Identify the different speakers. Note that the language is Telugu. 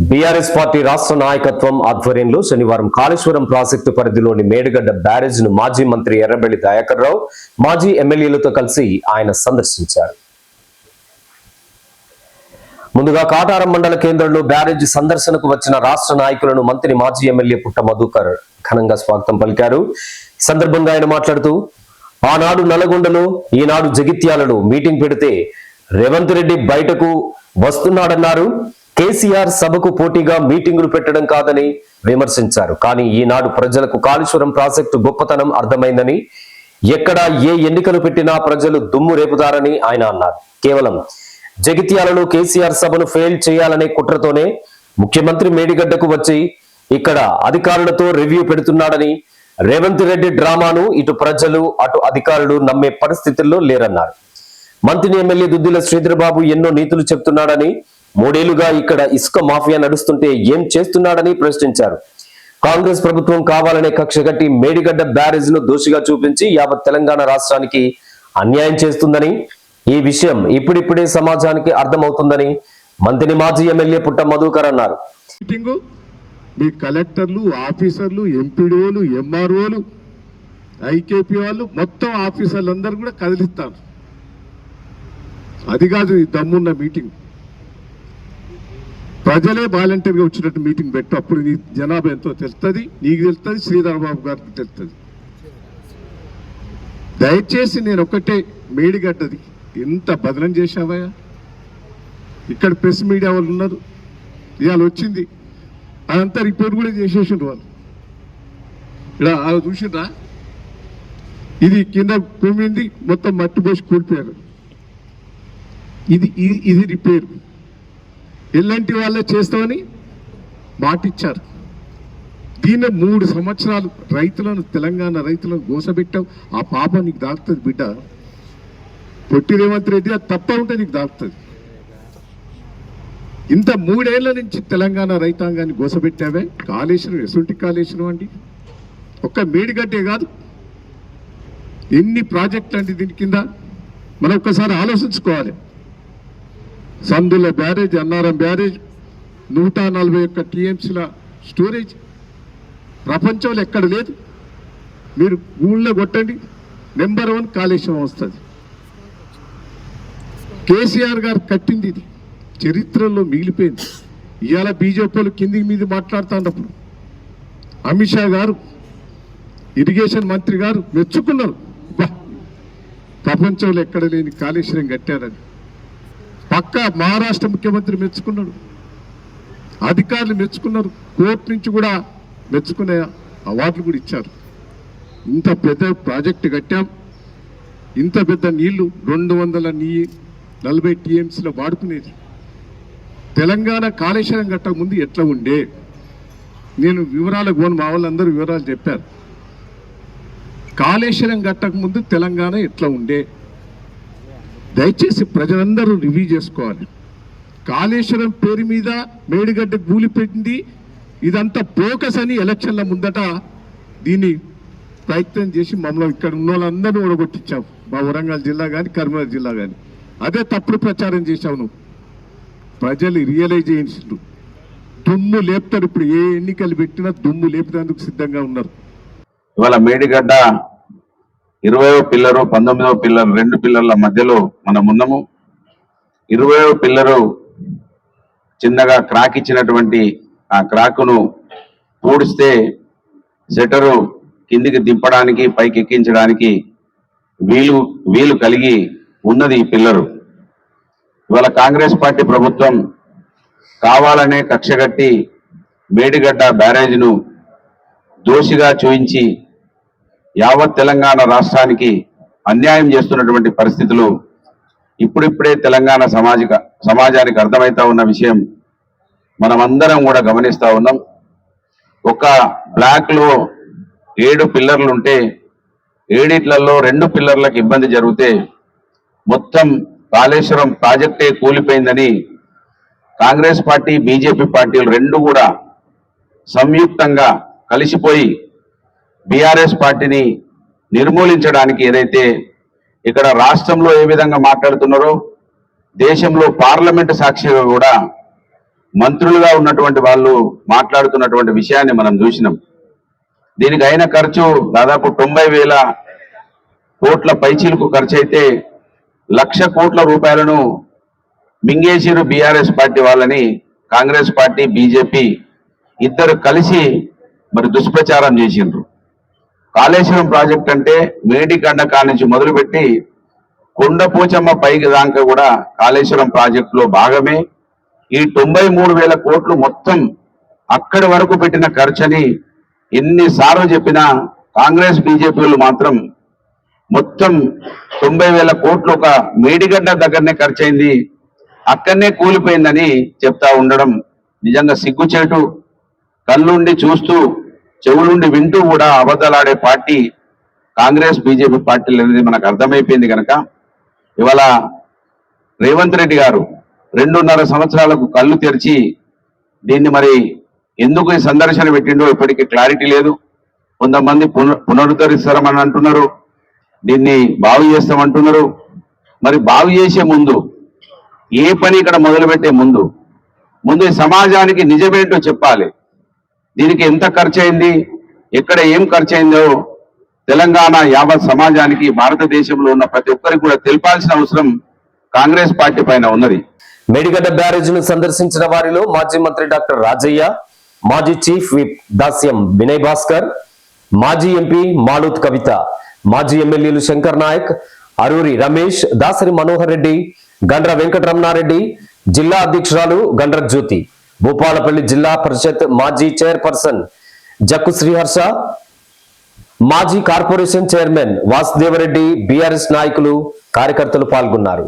Speaker 1: బీఆర్ఎస్ పార్టీ రాష్ట్ర నాయకత్వం ఆధ్వర్యంలో శనివారం కాళేశ్వరం ప్రాజెక్టు పరిధిలోని మేడిగడ్డ బ్యారేజ్ ను మాజీ మంత్రి ఎర్రబెల్లి దయాకర్ రావు మాజీ ఎమ్మెల్యేలతో కలిసి ఆయన సందర్శించారు. ముందుగా కాటారం మండల కేంద్రంలో బ్యారేజ్ సందర్శనకు వచ్చిన రాష్ట్ర నాయకులను మంత్రి మాజీ ఎమ్మెల్యే పుట్ట మధుకర్ ఘనంగా స్వాగతం పలికారు. ఈ సందర్భంగా ఆయన మాట్లాడుతూ, ఆనాడు నల్గొండలో, ఈనాడు జగిత్యాలలో మీటింగ్ పెడితే రేవంత్ రెడ్డి బయటకు వస్తున్నాడన్నారు. కేసీఆర్ సభకు పోటీగా మీటింగులు పెట్టడం కాదని విమర్శించారు. కానీ ఈనాడు ప్రజలకు కాళేశ్వరం ప్రాజెక్టు గొప్పతనం అర్థమైందని, ఎక్కడ ఏ ఎన్నికలు పెట్టినా ప్రజలు దుమ్ము రేపుతారని ఆయన అన్నారు. కేవలం జగిత్యాలలో కేసీఆర్ సభను ఫెయిల్ చేయాలనే కుట్రతోనే ముఖ్యమంత్రి మేడిగడ్డకు వచ్చి ఇక్కడ అధికారులతో రివ్యూ పెడుతున్నాడని, రేవంత్ రెడ్డి డ్రామాను ఇటు ప్రజలు అటు అధికారులు నమ్మే పరిస్థితుల్లో లేరన్నారు. మంత్రి ఎమ్మెల్యే దుద్దిల శ్రీధర్బాబు ఎన్నో నీతులు చెప్తున్నాడని, 3 ఏళ్లుగా ఇక్కడ ఇసుక మాఫియా నడుస్తుంటే ఏం చేస్తున్నాడని ప్రశ్నించారు. కాంగ్రెస్ ప్రభుత్వం కావాలనే కక్షగట్టి మేడిగడ్డ బ్యారేజ్ ను దోషిగా చూపించి యావత్ తెలంగాణ రాష్ట్రానికి అన్యాయం చేస్తుందని, ఈ విషయం ఇప్పుడిప్పుడే సమాజానికి అర్థమవుతుందని మంత్రి మాజీ ఎమ్మెల్యే పుట్ట మధుకర్ అన్నారు.
Speaker 2: మీ కలెక్టర్లు, ఆఫీసర్లు, ఎంపీడీఓలు, ఎంఆర్ఓలు, ఐకేపీ వాళ్ళు మొత్తం ఆఫీసర్లందరూ కూడా కదిలిస్తారు. అది కాదు ఈ దమ్మున్న మీటింగ్. ప్రజలే వాలంటీర్గా వచ్చినట్టు మీటింగ్ పెట్టు. అప్పుడు నీ జనాభా ఎంతో తెలుస్తుంది, నీకు తెలుస్తుంది, శ్రీధర్బాబు గారికి తెలుస్తుంది. దయచేసి నేను ఒక్కటే, మేడిగడ్డది ఎంత బదనం చేశావా? ఇక్కడ ప్రెస్ మీడియా వాళ్ళు ఉన్నారు, ఇవాళ వచ్చింది, అదంతా రిపోర్ట్ కూడా చేసేసిండ్రు వాళ్ళు. ఇక్కడ చూసిండ్రా, ఇది కింద కుమింది, మొత్తం మట్టి పోసి కూలిపోయారు. ఇది రిపేర్. ఎల్లంటి వాళ్ళే చేస్తామని మాటిచ్చారు. దీన్ని 3 సంవత్సరాలు రైతులను, తెలంగాణ రైతులను గోసబెట్టావు. ఆ పాప నీకు దాకుతుంది బిడ్డ. పొట్టి రేవంత్ రెడ్డి అది తప్ప ఉంటే నీకు దాకుతుంది. ఇంత 3 ఏళ్ల నుంచి తెలంగాణ రైతాంగాన్ని గోసబెట్టావే. కాళేశ్వరం ఎసుంటి కాళేశ్వరం అండి, ఒక్క మేడిగడ్డే కాదు, ఎన్ని ప్రాజెక్టులు అండి దీని కింద. మనం ఒక్కసారి ఆలోచించుకోవాలి. సందుల బ్యారేజ్, అన్నారం బ్యారేజ్, 141 టీఎంసీల స్టోరేజ్ ప్రపంచంలో ఎక్కడ లేదు. మీరు ఊళ్ళో కొట్టండి, నెంబర్ 1 కాళేశ్వరం వస్తుంది. కేసీఆర్ గారు కట్టింది, ఇది చరిత్రలో మిగిలిపోయింది. ఇవాళ బీజేపీలు కిందికి మీద మాట్లాడుతున్నప్పుడు అమిత్ షా గారు, ఇరిగేషన్ మంత్రి గారు మెచ్చుకున్నారు. ప్రపంచంలో ఎక్కడ లేని కాళేశ్వరం కట్టారని. పక్క మహారాష్ట్ర ముఖ్యమంత్రి మెచ్చుకున్నాడు, అధికారులు మెచ్చుకున్నారు, కోర్టు నుంచి కూడా మెచ్చుకునే అవార్డులు కూడా ఇచ్చారు. ఇంత పెద్ద ప్రాజెక్టు కట్టాం, ఇంత పెద్ద నీళ్లు 240 టీఎంసీలో వాడుకునేది. తెలంగాణ కాళేశ్వరం కట్టక ముందు ఎట్లా ఉండే, నేను వివరాలకు పోను, మా వాళ్ళందరూ వివరాలు చెప్పారు. కాళేశ్వరం కట్టక ముందు తెలంగాణ ఎట్లా ఉండే, దయచేసి ప్రజలందరూ రివ్యూ చేసుకోవాలి. కాళేశ్వరం పేరు మీద మేడిగడ్డ కూలిపెట్టింది, ఇదంతా బోకస్ అని ఎలక్షన్ల ముందట దీన్ని ప్రయత్నం చేసి మమ్మల్ని ఇక్కడ ఉన్న వాళ్ళందరినీ ఓడగొట్టించావు. మా వరంగల్ జిల్లా కానీ, కరీంనగర్ జిల్లా కానీ. అదే తప్పుడు ప్రచారం చేశావు నువ్వు. ప్రజలు రియలైజ్ చేయించు, దుమ్ము లేపుతారు. ఇప్పుడు ఏ ఎన్నికలు పెట్టినా దుమ్ము లేపేందుకు సిద్ధంగా ఉన్నారు.
Speaker 3: ఇవాళ మేడిగడ్డ 20వ పిల్లరు, 19వ పిల్లరు, 2 పిల్లర్ల మధ్యలో మనం ఉన్నాము. 20వ పిల్లరు చిన్నగా క్రాక్ ఇచ్చినటువంటి ఆ క్రాక్ను పూడిస్తే షట్టరు కిందికి దింపడానికి, పైకి ఎక్కించడానికి వీలు కలిగి ఉన్నది ఈ పిల్లరు. ఇవాళ కాంగ్రెస్ పార్టీ ప్రభుత్వం కావాలనే కక్షగట్టి మేడిగడ్డ బ్యారేజ్ను దోషిగా చూయించి యావత్ తెలంగాణ రాష్ట్రానికి అన్యాయం చేస్తున్నటువంటి పరిస్థితులు ఇప్పుడిప్పుడే తెలంగాణ సమాజానికి అర్థమవుతా ఉన్న విషయం మనమందరం కూడా గమనిస్తూ ఉన్నాం. ఒక బ్లాక్లో 7 పిల్లర్లు ఉంటే 7 2 పిల్లర్లకు ఇబ్బంది జరిగితే మొత్తం కాళేశ్వరం ప్రాజెక్టే కూలిపోయిందని కాంగ్రెస్ పార్టీ, బీజేపీ పార్టీలు 2 కూడా సంయుక్తంగా కలిసిపోయి బీఆర్ఎస్ పార్టీని నిర్మూలించడానికి ఏదైతే ఇక్కడ రాష్ట్రంలో ఏ విధంగా మాట్లాడుతున్నారో దేశంలో పార్లమెంట్ సాక్షిగా కూడా మంత్రులుగా ఉన్నటువంటి వాళ్ళు మాట్లాడుతున్నటువంటి విషయాన్ని మనం చూసినాం. దీనికి అయిన ఖర్చు దాదాపు 90,000 కోట్ల పైచీలకు ఖర్చు అయితే 1,00,000 కోట్ల రూపాయలను మింగేసిరు బీఆర్ఎస్ పార్టీ వాళ్ళని కాంగ్రెస్ పార్టీ బీజేపీ ఇద్దరు కలిసి మరి దుష్ప్రచారం చేసిండ్రు. కాళేశ్వరం ప్రాజెక్ట్ అంటే మేడిగడ్డ కానించి మొదలుపెట్టి కొండపోచమ్మ పైకి దాకా కూడా కాళేశ్వరం ప్రాజెక్టులో భాగమే. ఈ 93,000 కోట్లు మొత్తం అక్కడి వరకు పెట్టిన ఖర్చని ఎన్నిసార్లు చెప్పినా కాంగ్రెస్ బీజేపీలు మాత్రం మొత్తం 90,000 కోట్లు ఒక మేడిగడ్డ దగ్గరనే ఖర్చు అయింది, అక్కడనే కూలిపోయిందని చెప్తా ఉండడం నిజంగా సిగ్గుచేటు. కళ్ళుండి చూస్తూ చెవులుండి వింటూ కూడా అబద్ధాలాడే పార్టీ కాంగ్రెస్ బీజేపీ పార్టీలు అనేది మనకు అర్థమైపోయింది. కనుక ఇవాళ రేవంత్ రెడ్డి గారు 2.5 సంవత్సరాలకు కళ్ళు తెరిచి దీన్ని మరి ఎందుకు ఈ సందర్శన పెట్టిండో ఇప్పటికీ క్లారిటీ లేదు. కొంతమంది పునరుద్ధరిస్తారని అంటున్నారు, దీన్ని బాగు చేస్తామంటున్నారు. మరి బాగు చేసే ముందు ఏ పని ఇక్కడ మొదలుపెట్టే ముందు ఈ సమాజానికి నిజమేంటో చెప్పాలి. దీనికి ఎంత ఖర్చు అయింది, ఎక్కడ ఏం ఖర్చు అయిందో తెలంగాణ యావత్ సమాజానికి భారతదేశంలో ఉన్న ప్రతి ఒక్కరికి కూడా తెలపాల్సిన అవసరం కాంగ్రెస్ పార్టీ పైన ఉన్నది.
Speaker 1: మేడిగడ్డ బ్యారేజ్ ను సందర్శించిన వారిలో మాజీ మంత్రి డాక్టర్ రాజయ్య, మాజీ చీఫ్ విప్ దాస్యం వినయ్ భాస్కర్, మాజీ ఎంపీ మాలుత్ కవిత, మాజీ ఎమ్మెల్యేలు శంకర్ నాయక్, అరూరి రమేష్, దాసరి మనోహర్ రెడ్డి, గండ్ర వెంకటరమణారెడ్డి, జిల్లా అధ్యక్షురాలు గండ్ర జ్యోతి, భూపాలపల్లి జిల్లా పరిషత్ మాజీ చైర్పర్సన్ జక్కు శ్రీహర్ష, మాజీ కార్పొరేషన్ చైర్మన్ వాసుదేవరెడ్డి, బీఆర్ఎస్ నాయకులు కార్యకర్తలు పాల్గొన్నారు.